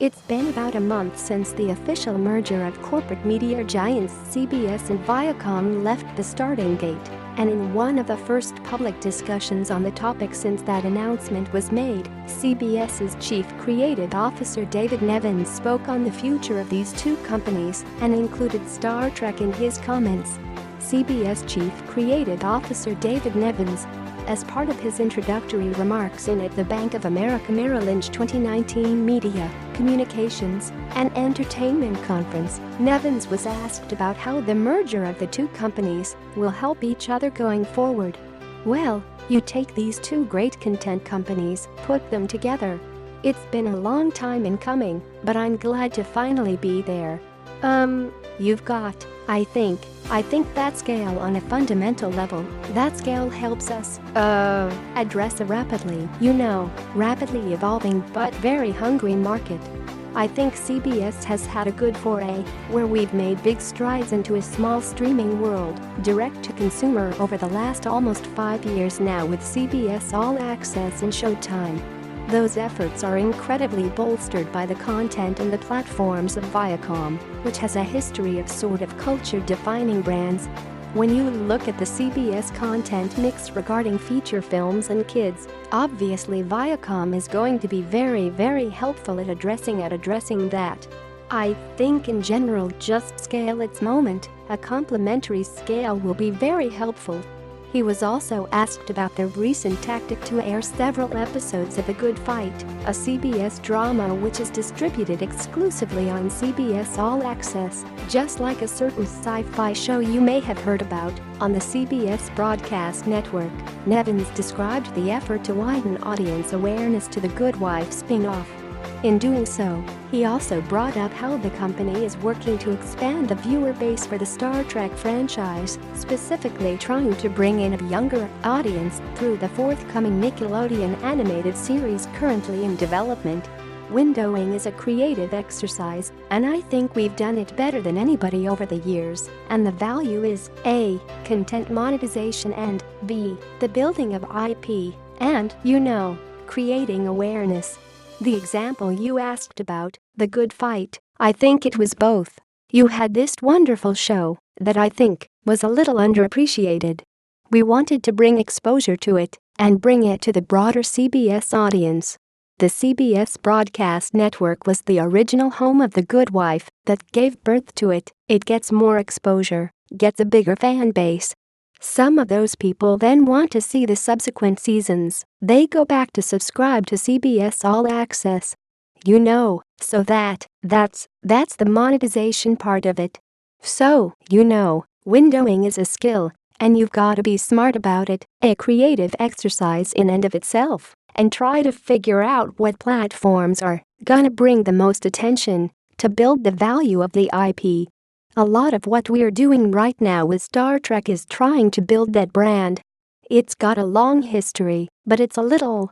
It's been about a month since the official merger of corporate media giants CBS and Viacom left the starting gate, and in one of the first public discussions on the topic since that announcement was made, CBS's Chief Creative Officer David Nevins spoke on the future of these two companies and included Star Trek in his comments. CBS Chief Creative Officer David Nevins, as part of his introductory remarks at the Bank of America Merrill Lynch 2019 Media, Communications, and Entertainment Conference, Nevins was asked about how the merger of the two companies will help each other going forward. "Well, you take these two great content companies, put them together. It's been a long time in coming, but I'm glad to finally be there. You've got, I think that scale on a fundamental level. That scale helps us, address a rapidly evolving but very hungry market. I think CBS has had a good foray, where we've made big strides into a small streaming world, direct to consumer over the last almost 5 years now with CBS All Access and Showtime. Those efforts are incredibly bolstered by the content and the platforms of Viacom, which has a history of sort of culture-defining brands. When you look at the CBS content mix regarding feature films and kids, obviously Viacom is going to be very, very helpful at addressing that. I think in general just scale its moment, a complementary scale will be very helpful." He was also asked about their recent tactic to air several episodes of The Good Fight, a CBS drama which is distributed exclusively on CBS All Access, just like a certain sci-fi show you may have heard about, on the CBS broadcast network. Nevins described the effort to widen audience awareness to The Good Wife spin-off. In doing so, he also brought up how the company is working to expand the viewer base for the Star Trek franchise, specifically trying to bring in a younger audience through the forthcoming Nickelodeon animated series currently in development. "Windowing is a creative exercise, and I think we've done it better than anybody over the years, and the value is A. content monetization and B. the building of IP and, creating awareness." The example you asked about, The Good Fight, I think it was both. You had this wonderful show that I think was a little underappreciated. We wanted to bring exposure to it and bring it to the broader CBS audience. The CBS broadcast network was the original home of The Good Wife that gave birth to it. It gets more exposure, gets a bigger fan base. Some of those people then want to see the subsequent seasons. They go back to subscribe to CBS All Access. So that's the monetization part of it. So, windowing is a skill, and you've got to be smart about it, a creative exercise in and of itself, and try to figure out what platforms are gonna bring the most attention to build the value of the IP. A lot of what we're doing right now with Star Trek is trying to build that brand. It's got a long history, but it's a little,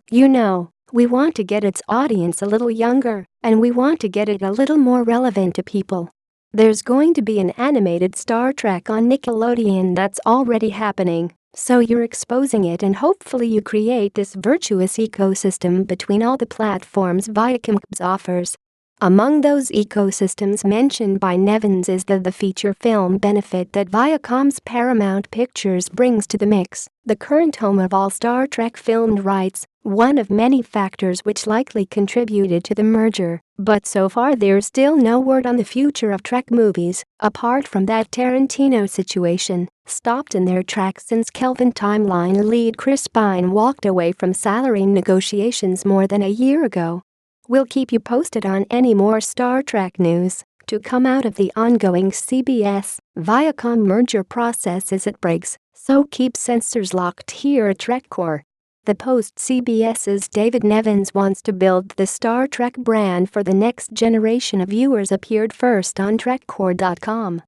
we want to get its audience a little younger, and we want to get it a little more relevant to people. There's going to be an animated Star Trek on Nickelodeon that's already happening, so you're exposing it and hopefully you create this virtuous ecosystem between all the platforms Viacom offers. Among those ecosystems mentioned by Nevins is the feature film benefit that Viacom's Paramount Pictures brings to the mix, the current home of all Star Trek filmed rights, one of many factors which likely contributed to the merger. But so far there's still no word on the future of Trek movies, apart from that Tarantino situation stopped in their tracks since Kelvin Timeline lead Chris Pine walked away from salary negotiations more than a year ago. We'll keep you posted on any more Star Trek news to come out of the ongoing CBS-Viacom merger process as it breaks, so keep sensors locked here at TrekCore. The Post-CBS's David Nevins wants to build the Star Trek brand for the next generation of viewers appeared first on TrekCore.com.